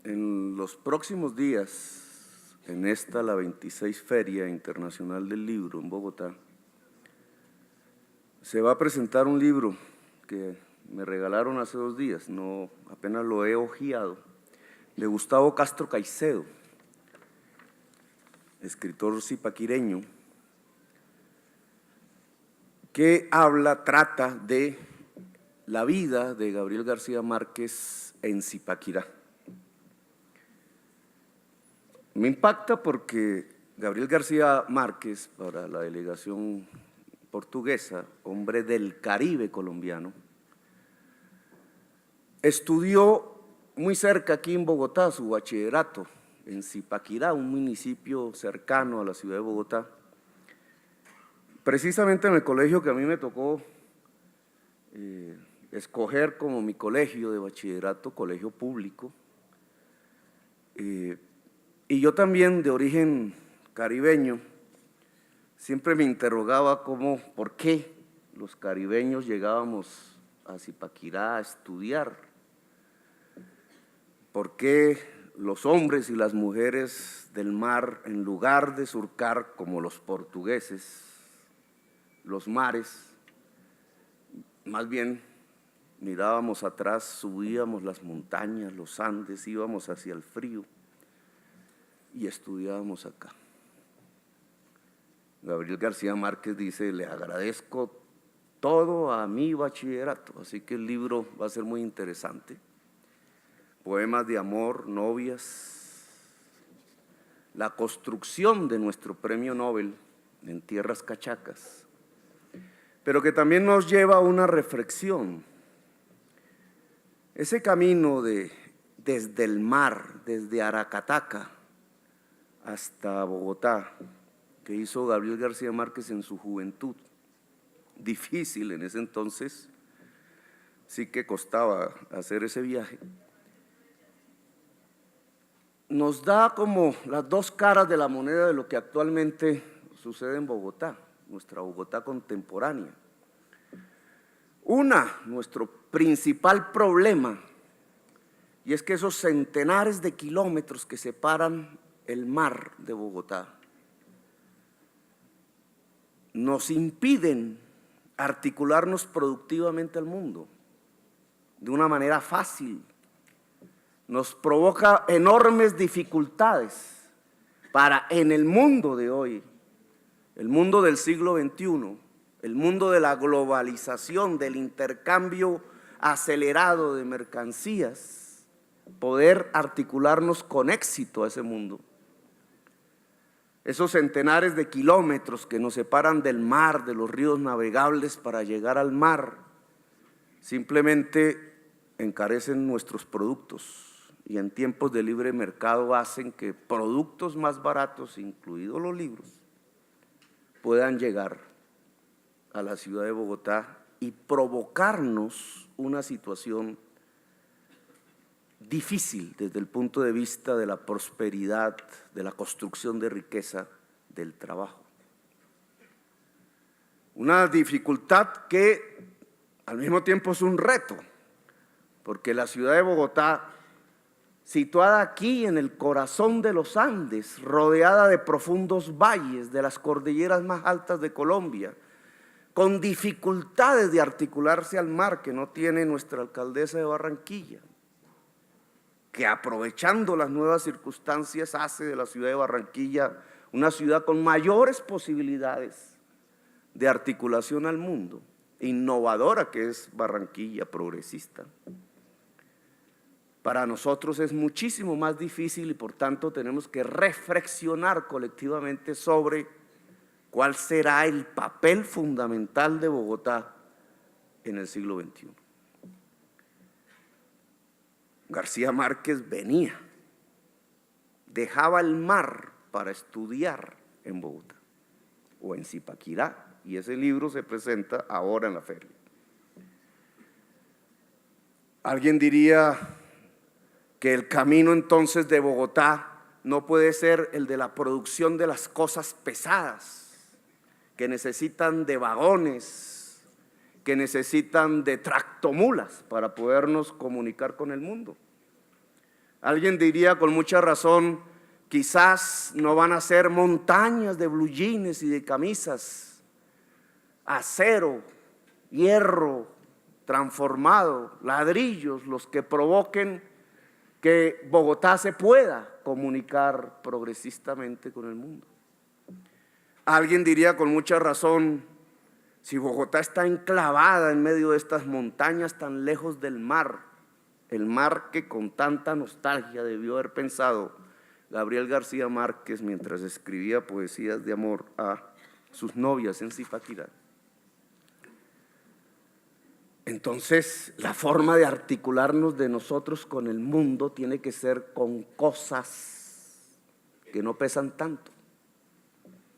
En los próximos días, en la 26 Feria Internacional del Libro en Bogotá, se va a presentar un libro que me regalaron hace 2 días, apenas lo he hojeado, de Gustavo Castro Caicedo, escritor zipaquireño, que trata de la vida de Gabriel García Márquez en Zipaquirá. Me impacta porque Gabriel García Márquez, para la delegación portuguesa, hombre del Caribe colombiano, estudió muy cerca aquí en Bogotá su bachillerato, en Zipaquirá, un municipio cercano a la ciudad de Bogotá, precisamente en el colegio que a mí me tocó escoger como mi colegio de bachillerato, colegio público. Y yo también, de origen caribeño, siempre me interrogaba por qué los caribeños llegábamos a Zipaquirá a estudiar, por qué los hombres y las mujeres del mar, en lugar de surcar como los portugueses, los mares, más bien mirábamos atrás, subíamos las montañas, los Andes, íbamos hacia el frío y estudiábamos acá. Gabriel García Márquez dice: le agradezco todo a mi bachillerato, así que el libro va a ser muy interesante. Poemas de amor, novias, la construcción de nuestro premio Nobel en tierras cachacas, pero que también nos lleva a una reflexión. Ese camino desde el mar, desde Aracataca hasta Bogotá, que hizo Gabriel García Márquez en su juventud, difícil en ese entonces, sí que costaba hacer ese viaje, nos da como las dos caras de la moneda de lo que actualmente sucede en Bogotá, nuestra Bogotá contemporánea. Nuestro principal problema, y es que esos centenares de kilómetros que separan el mar de Bogotá nos impiden articularnos productivamente al mundo de una manera fácil, nos provoca enormes dificultades para, en el mundo de hoy, el mundo del siglo XXI, el mundo de la globalización, del intercambio acelerado de mercancías, poder articularnos con éxito a ese mundo. Esos centenares de kilómetros que nos separan del mar, de los ríos navegables para llegar al mar, simplemente encarecen nuestros productos y en tiempos de libre mercado hacen que productos más baratos, incluidos los libros, puedan llegar a la ciudad de Bogotá y provocarnos una situación difícil desde el punto de vista de la prosperidad, de la construcción de riqueza, del trabajo. Una dificultad que al mismo tiempo es un reto, porque la ciudad de Bogotá, situada aquí en el corazón de los Andes, rodeada de profundos valles, de las cordilleras más altas de Colombia, con dificultades de articularse al mar que no tiene nuestra alcaldesa de Barranquilla, que aprovechando las nuevas circunstancias hace de la ciudad de Barranquilla una ciudad con mayores posibilidades de articulación al mundo, innovadora que es Barranquilla, progresista. Para nosotros es muchísimo más difícil y por tanto tenemos que reflexionar colectivamente sobre cuál será el papel fundamental de Bogotá en el siglo XXI. García Márquez dejaba el mar para estudiar en Bogotá o en Zipaquirá, y ese libro se presenta ahora en la feria. Alguien diría que el camino entonces de Bogotá no puede ser el de la producción de las cosas pesadas, que necesitan de vagones, que necesitan de tractomulas para podernos comunicar con el mundo. Alguien diría con mucha razón, quizás no van a ser montañas de blue jeans y de camisas, acero, hierro transformado, ladrillos, los que provoquen que Bogotá se pueda comunicar progresistamente con el mundo. Alguien diría con mucha razón, si Bogotá está enclavada en medio de estas montañas tan lejos del mar, el mar que con tanta nostalgia debió haber pensado Gabriel García Márquez mientras escribía poesías de amor a sus novias en Zipaquirá. Entonces, la forma de articularnos de nosotros con el mundo tiene que ser con cosas que no pesan tanto,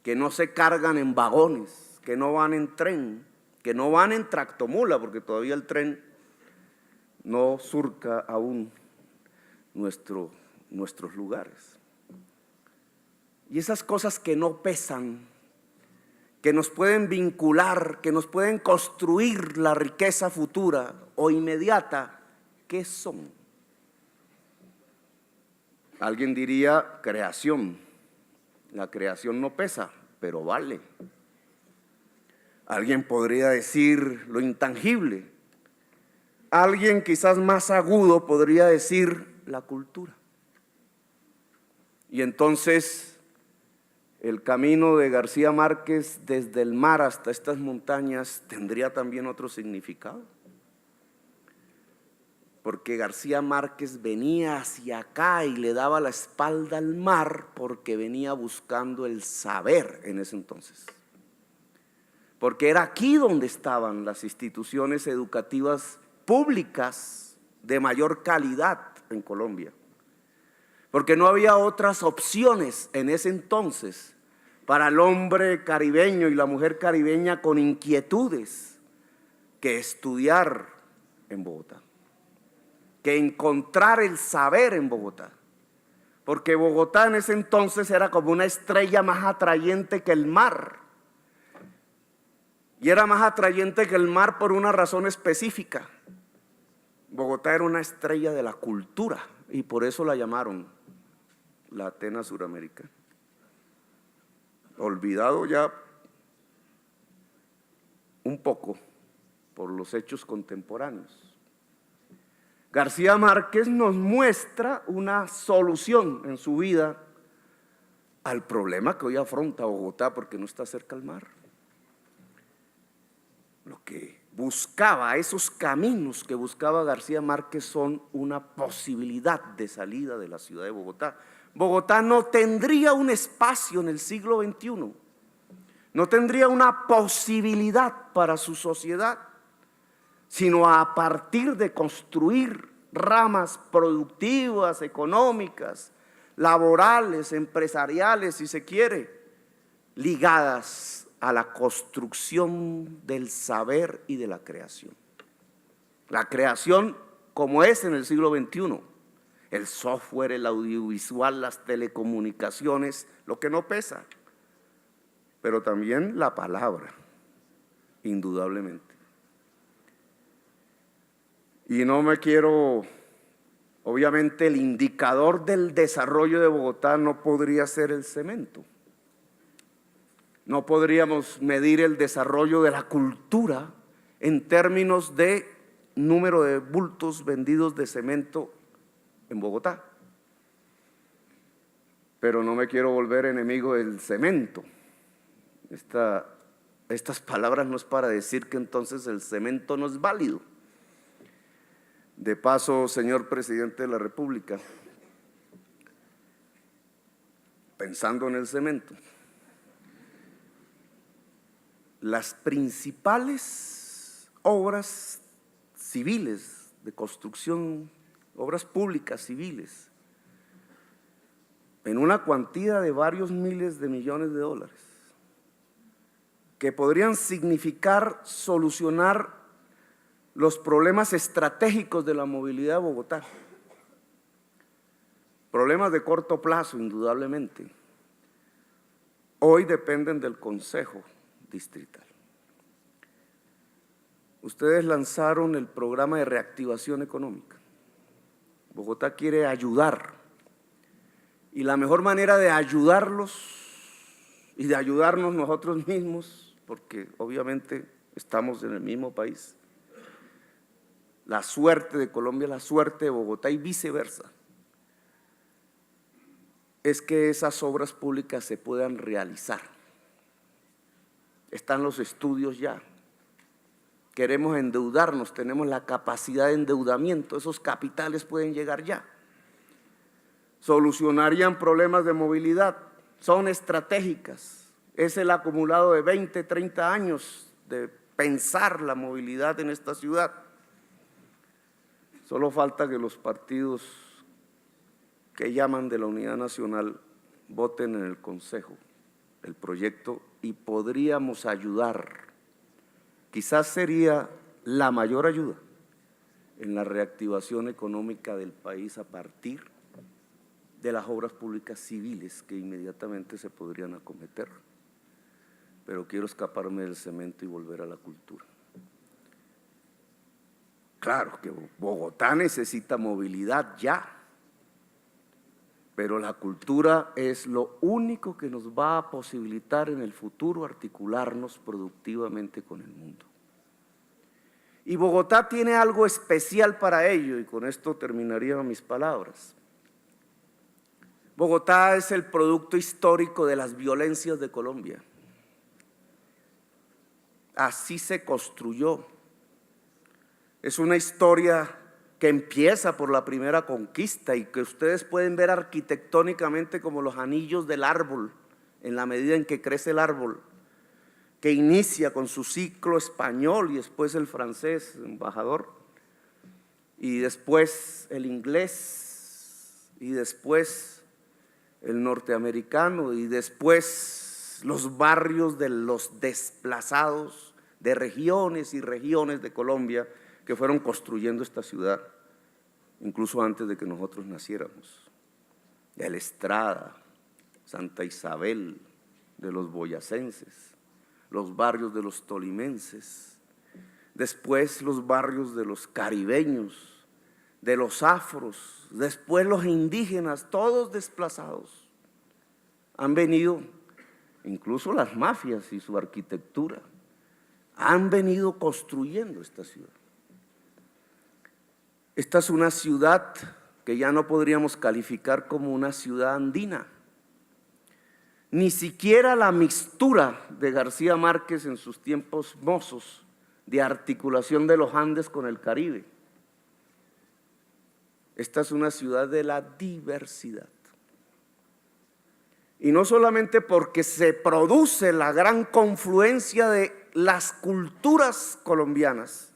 que no se cargan en vagones, que no van en tren, que no van en tractomula, porque todavía el tren no surca aún nuestros lugares. Y esas cosas que no pesan, que nos pueden vincular, que nos pueden construir la riqueza futura o inmediata, ¿qué son? Alguien diría creación. La creación no pesa, pero vale. Alguien podría decir lo intangible. Alguien quizás más agudo podría decir la cultura. Y entonces el camino de García Márquez desde el mar hasta estas montañas tendría también otro significado. Porque García Márquez venía hacia acá y le daba la espalda al mar porque venía buscando el saber en ese entonces. Porque era aquí donde estaban las instituciones educativas públicas de mayor calidad en Colombia. Porque no había otras opciones en ese entonces para el hombre caribeño y la mujer caribeña con inquietudes que estudiar en Bogotá, que encontrar el saber en Bogotá. Porque Bogotá en ese entonces era como una estrella más atrayente que el mar. Y era más atrayente que el mar por una razón específica. Bogotá era una estrella de la cultura y por eso la llamaron la Atenas Suramericana. Olvidado ya un poco por los hechos contemporáneos. García Márquez nos muestra una solución en su vida al problema que hoy afronta Bogotá porque no está cerca al mar. Lo que buscaba, esos caminos que buscaba García Márquez son una posibilidad de salida de la ciudad de Bogotá. Bogotá no tendría un espacio en el siglo XXI, no tendría una posibilidad para su sociedad, sino a partir de construir ramas productivas, económicas, laborales, empresariales, si se quiere, ligadas a la construcción del saber y de la creación. La creación como es en el siglo XXI, el software, el audiovisual, las telecomunicaciones, lo que no pesa, pero también la palabra, indudablemente. Y no me quiero, obviamente el indicador del desarrollo de Bogotá no podría ser el cemento. No podríamos medir el desarrollo de la cultura en términos de número de bultos vendidos de cemento en Bogotá. Pero no me quiero volver enemigo del cemento. Estas palabras no es para decir que entonces el cemento no es válido. De paso, señor presidente de la República, pensando en el cemento, las principales obras civiles de construcción, obras públicas civiles, en una cuantía de varios miles de millones de dólares, que podrían significar solucionar los problemas estratégicos de la movilidad de Bogotá. Problemas de corto plazo, indudablemente. Hoy dependen del Consejo Distrital. Ustedes lanzaron el programa de reactivación económica. Bogotá quiere ayudar. Y la mejor manera de ayudarlos y de ayudarnos nosotros mismos, porque obviamente estamos en el mismo país, la suerte de Colombia, la suerte de Bogotá y viceversa, es que esas obras públicas se puedan realizar. Están los estudios ya. Queremos endeudarnos, tenemos la capacidad de endeudamiento, esos capitales pueden llegar ya. Solucionarían problemas de movilidad, son estratégicas. Es el acumulado de 20, 30 años de pensar la movilidad en esta ciudad. Solo falta que los partidos que llaman de la Unidad Nacional voten en el Consejo el proyecto y podríamos ayudar. Quizás sería la mayor ayuda en la reactivación económica del país a partir de las obras públicas civiles que inmediatamente se podrían acometer. Pero quiero escaparme del cemento y volver a la cultura. Claro que Bogotá necesita movilidad ya, pero la cultura es lo único que nos va a posibilitar en el futuro articularnos productivamente con el mundo. Y Bogotá tiene algo especial para ello, y con esto terminaría mis palabras. Bogotá es el producto histórico de las violencias de Colombia. Así se construyó. Es una historia que empieza por la primera conquista y que ustedes pueden ver arquitectónicamente como los anillos del árbol, en la medida en que crece el árbol, que inicia con su ciclo español y después el francés, embajador, y después el inglés, y después el norteamericano, y después los barrios de los desplazados de regiones y regiones de Colombia que fueron construyendo esta ciudad, incluso antes de que nosotros naciéramos. De la Estrada, Santa Isabel, de los boyacenses, los barrios de los tolimenses, después los barrios de los caribeños, de los afros, después los indígenas, todos desplazados. Han venido, incluso las mafias y su arquitectura, han venido construyendo esta ciudad. Esta es una ciudad que ya no podríamos calificar como una ciudad andina. Ni siquiera la mixtura de García Márquez en sus tiempos mozos de articulación de los Andes con el Caribe. Esta es una ciudad de la diversidad. Y no solamente porque se produce la gran confluencia de las culturas colombianas,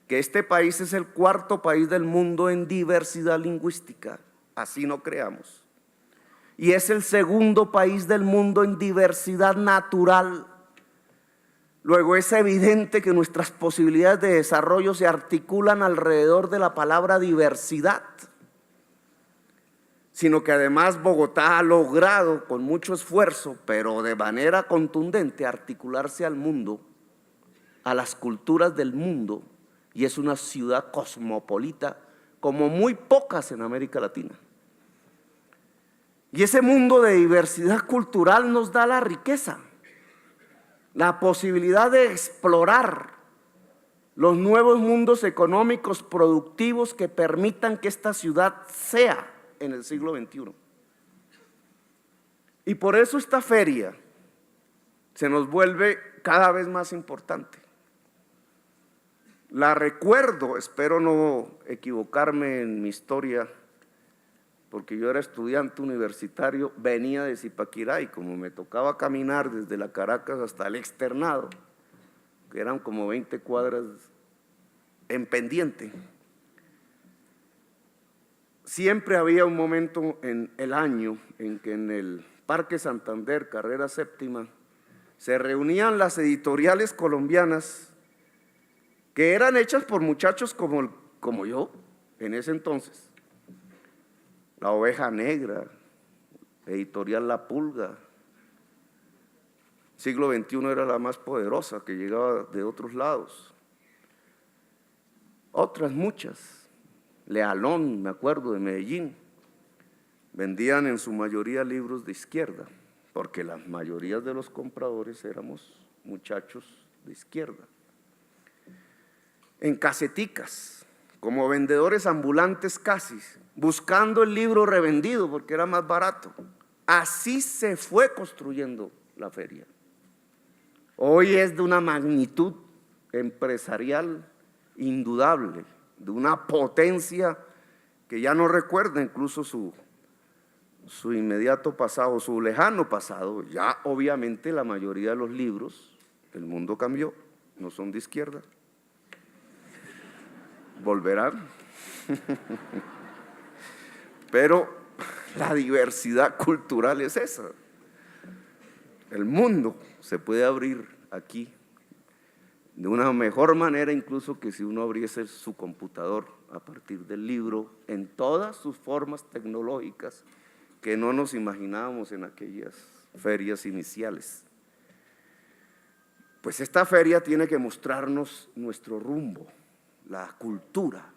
que este país es el cuarto país del mundo en diversidad lingüística, así no creamos, y es el segundo país del mundo en diversidad natural. Luego es evidente que nuestras posibilidades de desarrollo se articulan alrededor de la palabra diversidad, sino que además Bogotá ha logrado con mucho esfuerzo, pero de manera contundente, articularse al mundo, a las culturas del mundo, y es una ciudad cosmopolita como muy pocas en América Latina. Y ese mundo de diversidad cultural nos da la riqueza, la posibilidad de explorar los nuevos mundos económicos productivos que permitan que esta ciudad sea en el siglo XXI. Y por eso esta feria se nos vuelve cada vez más importante. La recuerdo, espero no equivocarme en mi historia, porque yo era estudiante universitario, venía de Zipaquirá y como me tocaba caminar desde la Caracas hasta el externado, que eran como 20 cuadras en pendiente, siempre había un momento en el año en que en el Parque Santander, carrera séptima, se reunían las editoriales colombianas que eran hechas por muchachos como yo en ese entonces. La Oveja Negra, Editorial La Pulga. Siglo XXI era la más poderosa, que llegaba de otros lados. Otras muchas. Lealón, me acuerdo, de Medellín, vendían en su mayoría libros de izquierda, porque la mayoría de los compradores éramos muchachos de izquierda. En caseticas, como vendedores ambulantes casi, buscando el libro revendido porque era más barato. Así se fue construyendo la feria. Hoy es de una magnitud empresarial indudable, de una potencia que ya no recuerda incluso su inmediato pasado, su lejano pasado. Ya obviamente la mayoría de los libros, el mundo cambió, no son de izquierda. Volverán. Pero la diversidad cultural es esa. El mundo se puede abrir aquí de una mejor manera incluso que si uno abriese su computador a partir del libro en todas sus formas tecnológicas que no nos imaginábamos en aquellas ferias iniciales. Pues esta feria tiene que mostrarnos nuestro rumbo, la cultura.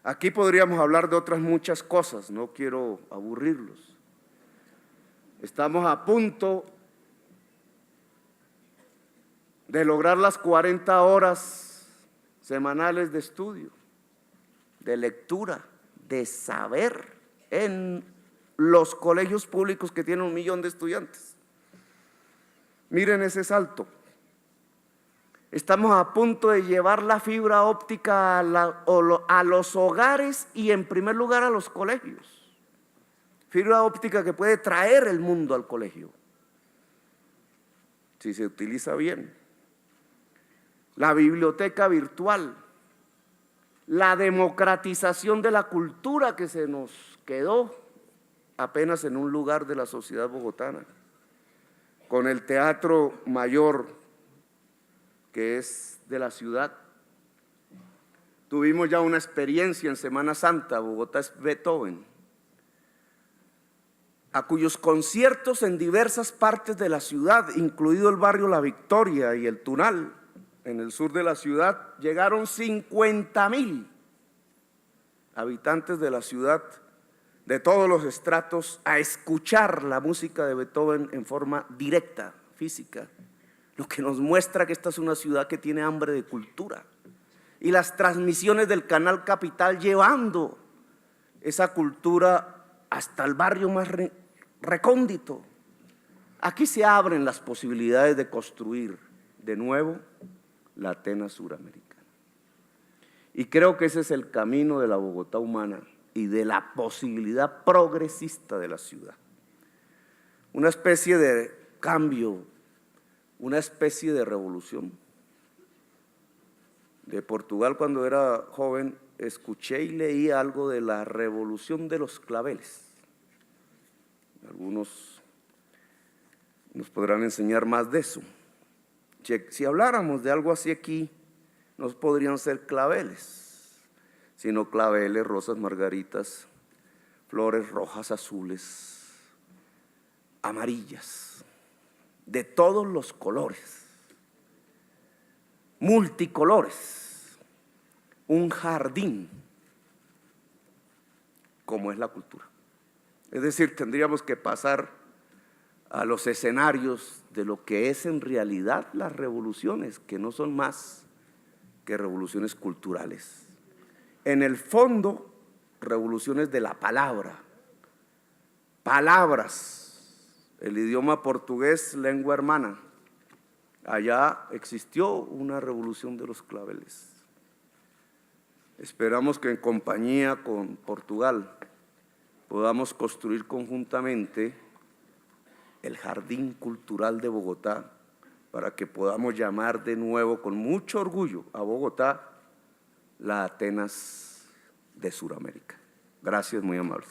Aquí podríamos hablar de otras muchas cosas, no quiero aburrirlos. Estamos a punto de lograr las 40 horas semanales de estudio, de lectura, de saber en los colegios públicos que tienen 1 millón de estudiantes. Miren ese salto. Estamos a punto de llevar la fibra óptica a los hogares y en primer lugar a los colegios. Fibra óptica que puede traer el mundo al colegio, si se utiliza bien. La biblioteca virtual, la democratización de la cultura que se nos quedó apenas en un lugar de la sociedad bogotana, con el Teatro Mayor, que es de la ciudad. Tuvimos ya una experiencia en Semana Santa, Bogotá es Beethoven, a cuyos conciertos en diversas partes de la ciudad, incluido el barrio La Victoria y el Tunal, en el sur de la ciudad, llegaron 50.000 habitantes de la ciudad, de todos los estratos, a escuchar la música de Beethoven en forma directa, física, lo que nos muestra que esta es una ciudad que tiene hambre de cultura. Y las transmisiones del Canal Capital llevando esa cultura hasta el barrio más recóndito. Aquí se abren las posibilidades de construir de nuevo la Atenas suramericana. Y creo que ese es el camino de la Bogotá humana y de la posibilidad progresista de la ciudad. Una especie de cambio, una especie de revolución. De Portugal, cuando era joven, escuché y leí algo de la revolución de los claveles. Algunos nos podrán enseñar más de eso. Si habláramos de algo así aquí, no podrían ser claveles, sino claveles, rosas, margaritas, flores rojas, azules, amarillas, de todos los colores, multicolores, un jardín, como es la cultura. Es decir, tendríamos que pasar a los escenarios de lo que es en realidad las revoluciones, que no son más que revoluciones culturales. En el fondo, revoluciones de la palabra, palabras, el idioma portugués, lengua hermana. Allá existió una revolución de los claveles. Esperamos que en compañía con Portugal podamos construir conjuntamente el Jardín Cultural de Bogotá para que podamos llamar de nuevo con mucho orgullo a Bogotá la Atenas de Sudamérica. Gracias, muy amables.